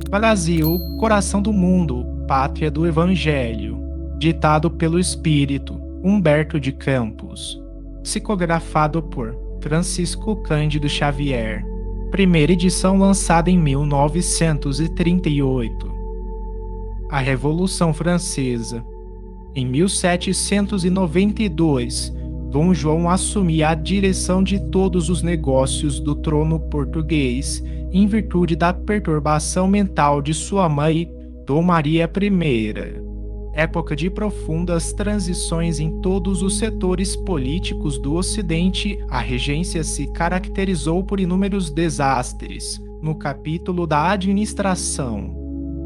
Brasil, coração do mundo, pátria do Evangelho. Ditado pelo Espírito Humberto de Campos. Psicografado por Francisco Cândido Xavier. Primeira edição lançada em 1938. A Revolução Francesa. Em 1792, Dom João assumia a direção de todos os negócios do trono português, em virtude da perturbação mental de sua mãe, Dom Maria I. Época de profundas transições em todos os setores políticos do Ocidente, a regência se caracterizou por inúmeros desastres. No capítulo da administração,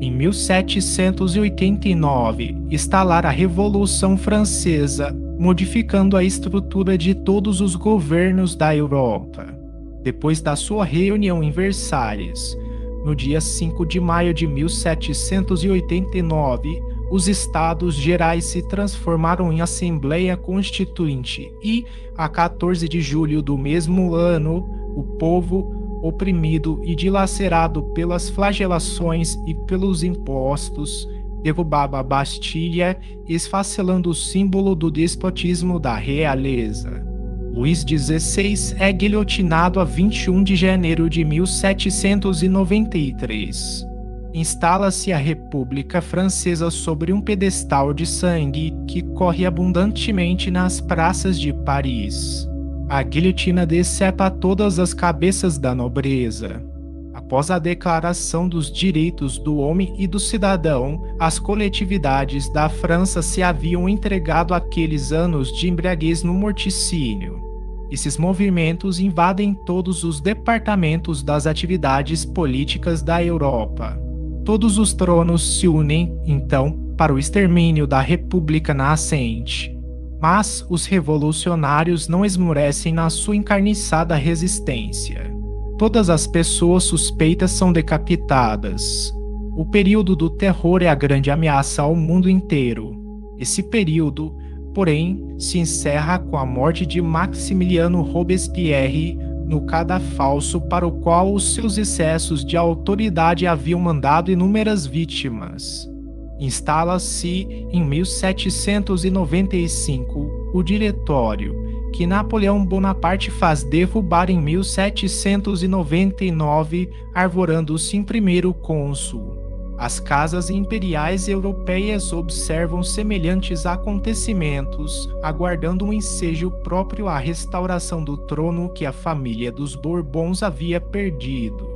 em 1789, instalar a Revolução Francesa, modificando a estrutura de todos os governos da Europa. Depois da sua reunião em Versalhes, no dia 5 de maio de 1789, os Estados Gerais se transformaram em Assembleia Constituinte e, a 14 de julho do mesmo ano, o povo, oprimido e dilacerado pelas flagelações e pelos impostos, derrubava a Bastilha, esfacelando o símbolo do despotismo da realeza. Luís XVI é guilhotinado a 21 de janeiro de 1793. Instala-se a República Francesa sobre um pedestal de sangue que corre abundantemente nas praças de Paris. A guilhotina decepa todas as cabeças da nobreza. Após a Declaração dos Direitos do Homem e do Cidadão, as coletividades da França se haviam entregado àqueles anos de embriaguez no morticínio. Esses movimentos invadem todos os departamentos das atividades políticas da Europa. Todos os tronos se unem, então, para o extermínio da República nascente. Mas os revolucionários não esmorecem na sua encarniçada resistência. Todas as pessoas suspeitas são decapitadas. O período do terror é a grande ameaça ao mundo inteiro. Esse período, porém, se encerra com a morte de Maximiliano Robespierre no cadafalso para o qual os seus excessos de autoridade haviam mandado inúmeras vítimas. Instala-se em 1795 o Diretório, que Napoleão Bonaparte faz derrubar em 1799, arvorando-se em primeiro cônsul. As casas imperiais europeias observam semelhantes acontecimentos, aguardando um ensejo próprio à restauração do trono que a família dos Bourbons havia perdido.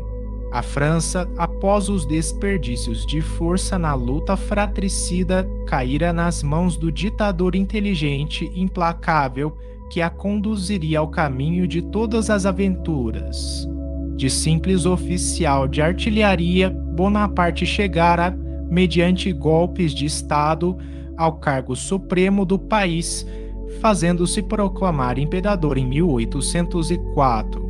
A França, após os desperdícios de força na luta fratricida, caíra nas mãos do ditador inteligente e implacável que a conduziria ao caminho de todas as aventuras. De simples oficial de artilharia, Bonaparte chegara, mediante golpes de Estado, ao cargo supremo do país, fazendo-se proclamar imperador em 1804.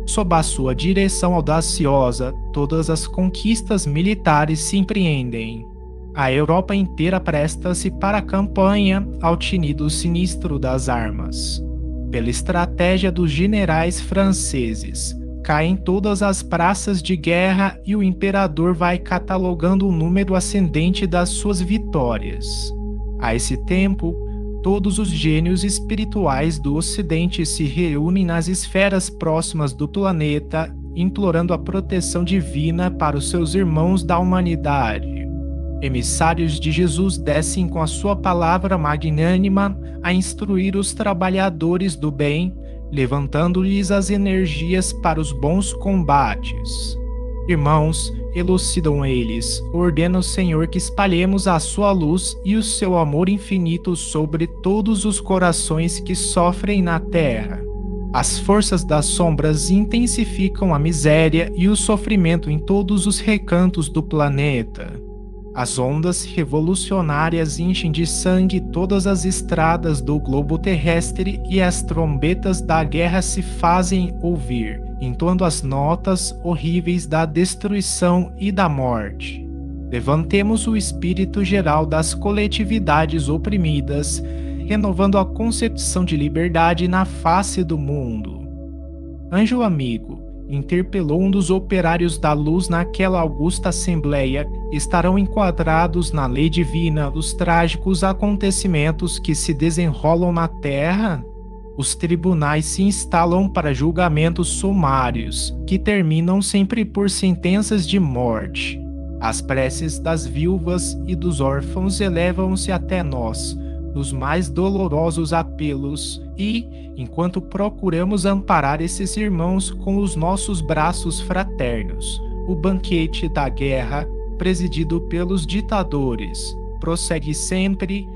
Sob a sua direção audaciosa, todas as conquistas militares se empreendem. A Europa inteira presta-se para a campanha ao tinido sinistro das armas. Pela estratégia dos generais franceses, caem todas as praças de guerra e o imperador vai catalogando o número ascendente das suas vitórias. A esse tempo, todos os gênios espirituais do Ocidente se reúnem nas esferas próximas do planeta, implorando a proteção divina para os seus irmãos da humanidade. Emissários de Jesus descem com a sua palavra magnânima a instruir os trabalhadores do bem, levantando-lhes as energias para os bons combates. Irmãos, elucidam eles, ordena o Senhor que espalhemos a sua luz e o seu amor infinito sobre todos os corações que sofrem na terra. As forças das sombras intensificam a miséria e o sofrimento em todos os recantos do planeta. As ondas revolucionárias enchem de sangue todas as estradas do globo terrestre e as trombetas da guerra se fazem ouvir, entoando as notas horríveis da destruição e da morte. Levantemos o espírito geral das coletividades oprimidas, renovando a concepção de liberdade na face do mundo. Anjo amigo, interpelou um dos operários da luz naquela augusta assembleia, estarão enquadrados na lei divina os trágicos acontecimentos que se desenrolam na terra? Os tribunais se instalam para julgamentos sumários, que terminam sempre por sentenças de morte. As preces das viúvas e dos órfãos elevam-se até nós, nos mais dolorosos apelos, e, enquanto procuramos amparar esses irmãos com os nossos braços fraternos, o banquete da guerra, presidido pelos ditadores, prossegue sempre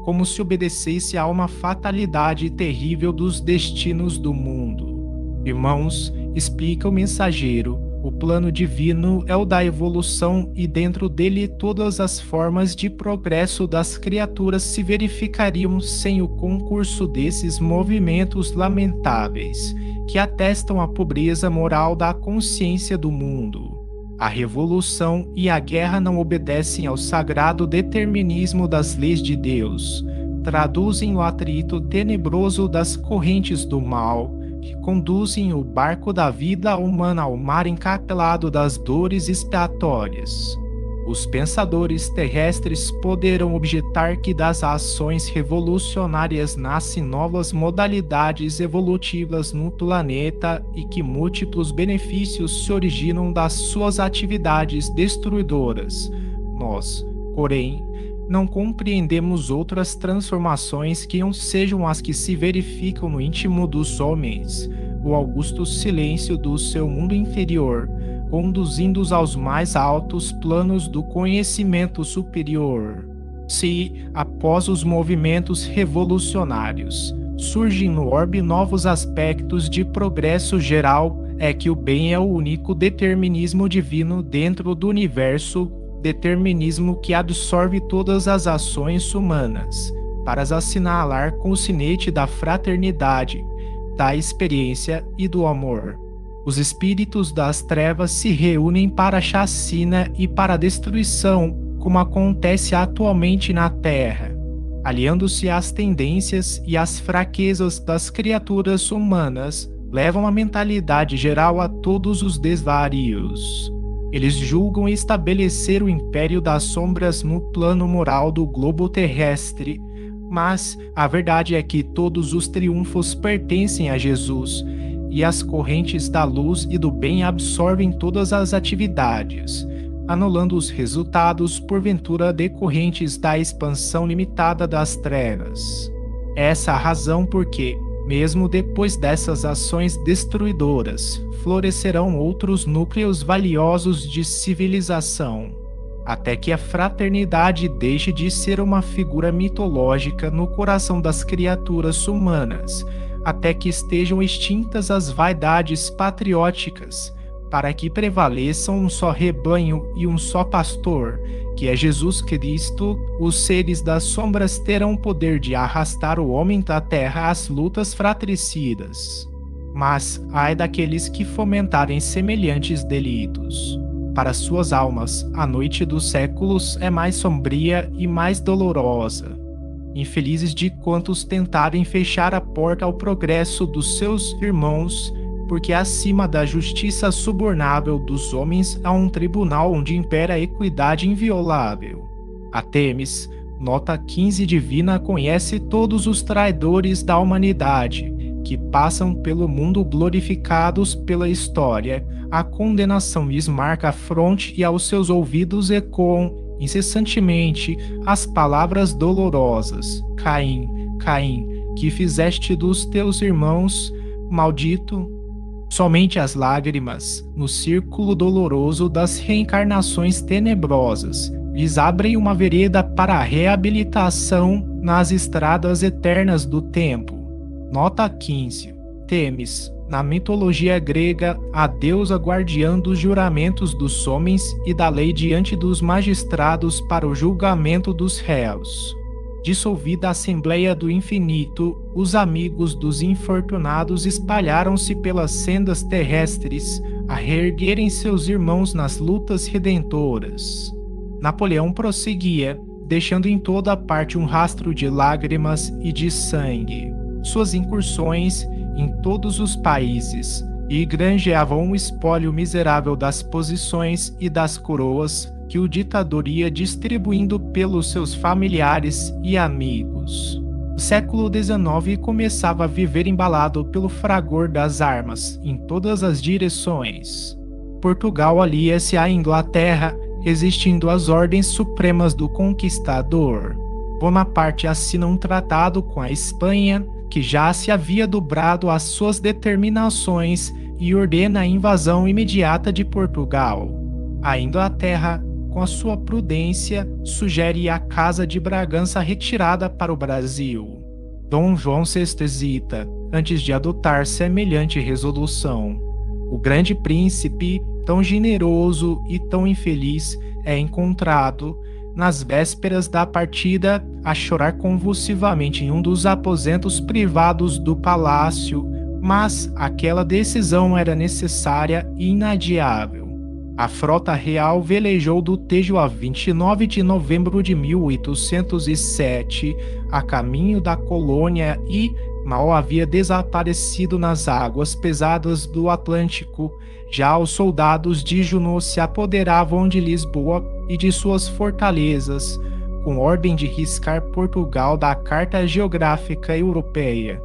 como se obedecesse a uma fatalidade terrível dos destinos do mundo. Irmãos, explica o mensageiro, o plano divino é o da evolução e dentro dele todas as formas de progresso das criaturas se verificariam sem o concurso desses movimentos lamentáveis, que atestam a pobreza moral da consciência do mundo. A revolução e a guerra não obedecem ao sagrado determinismo das leis de Deus, traduzem o atrito tenebroso das correntes do mal, que conduzem o barco da vida humana ao mar encapelado das dores expiatórias. Os pensadores terrestres poderão objetar que das ações revolucionárias nascem novas modalidades evolutivas no planeta e que múltiplos benefícios se originam das suas atividades destruidoras. Nós, porém, não compreendemos outras transformações que não sejam as que se verificam no íntimo dos homens, o augusto silêncio do seu mundo inferior, conduzindo-os aos mais altos planos do conhecimento superior. Se, após os movimentos revolucionários, surgem no orbe novos aspectos de progresso geral, é que o bem é o único determinismo divino dentro do universo, determinismo que absorve todas as ações humanas, para as assinalar com o sinete da fraternidade, da experiência e do amor. Os espíritos das trevas se reúnem para a chacina e para a destruição, como acontece atualmente na Terra, aliando-se às tendências e às fraquezas das criaturas humanas, levam a mentalidade geral a todos os desvarios. Eles julgam estabelecer o império das sombras no plano moral do globo terrestre, mas a verdade é que todos os triunfos pertencem a Jesus, e as correntes da luz e do bem absorvem todas as atividades, anulando os resultados porventura decorrentes da expansão limitada das trevas. Essa é a razão por que, mesmo depois dessas ações destruidoras, florescerão outros núcleos valiosos de civilização, até que a fraternidade deixe de ser uma figura mitológica no coração das criaturas humanas, até que estejam extintas as vaidades patrióticas, para que prevaleçam um só rebanho e um só pastor, que é Jesus Cristo. Os seres das sombras terão o poder de arrastar o homem da terra às lutas fratricidas. Mas ai daqueles que fomentarem semelhantes delitos. Para suas almas, a noite dos séculos é mais sombria e mais dolorosa. Infelizes de quantos tentarem fechar a porta ao progresso dos seus irmãos, porque acima da justiça subornável dos homens há um tribunal onde impera a equidade inviolável. Artemis, nota 15 divina, conhece todos os traidores da humanidade, que passam pelo mundo glorificados pela história. A condenação lhes marca a fronte e aos seus ouvidos ecoam incessantemente as palavras dolorosas: Caim, Caim, que fizeste dos teus irmãos, maldito. Somente as lágrimas, no círculo doloroso das reencarnações tenebrosas, lhes abrem uma vereda para a reabilitação nas estradas eternas do tempo. Nota 15. Temis, na mitologia grega, a deusa guardiã dos juramentos dos homens e da lei diante dos magistrados para o julgamento dos réus. Dissolvida a Assembleia do Infinito, os amigos dos infortunados espalharam-se pelas sendas terrestres, a reerguerem seus irmãos nas lutas redentoras. Napoleão prosseguia, deixando em toda parte um rastro de lágrimas e de sangue. Suas incursões em todos os países, e granjeavam um espólio miserável das posições e das coroas que o ditador ia distribuindo pelos seus familiares e amigos. O século XIX começava a viver embalado pelo fragor das armas em todas as direções. Portugal alia-se à Inglaterra, resistindo às ordens supremas do conquistador. Bonaparte assina um tratado com a Espanha, que já se havia dobrado às suas determinações, e ordena a invasão imediata de Portugal. A Inglaterra, com a sua prudência, sugere a Casa de Bragança retirada para o Brasil. Dom João VI hesita antes de adotar semelhante resolução. O grande príncipe, tão generoso e tão infeliz, é encontrado, nas vésperas da partida, a chorar convulsivamente em um dos aposentos privados do palácio, mas aquela decisão era necessária e inadiável. A frota real velejou do Tejo a 29 de novembro de 1807, a caminho da colônia e mal havia desaparecido nas águas pesadas do Atlântico. Já os soldados de Junot se apoderavam de Lisboa e de suas fortalezas, com ordem de riscar Portugal da Carta Geográfica Europeia.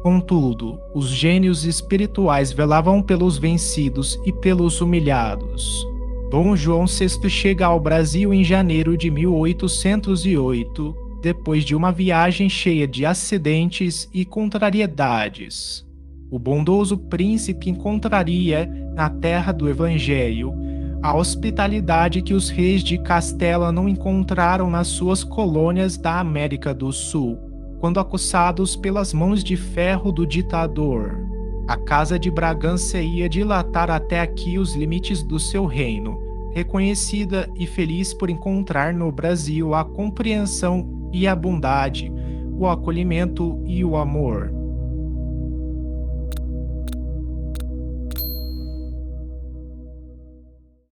Contudo, os gênios espirituais velavam pelos vencidos e pelos humilhados. Dom João VI chega ao Brasil em janeiro de 1808, depois de uma viagem cheia de acidentes e contrariedades. O bondoso príncipe encontraria, na terra do Evangelho, a hospitalidade que os reis de Castela não encontraram nas suas colônias da América do Sul, quando acossados pelas mãos de ferro do ditador. A Casa de Bragança ia dilatar até aqui os limites do seu reino, reconhecida e feliz por encontrar no Brasil a compreensão e a bondade, o acolhimento e o amor.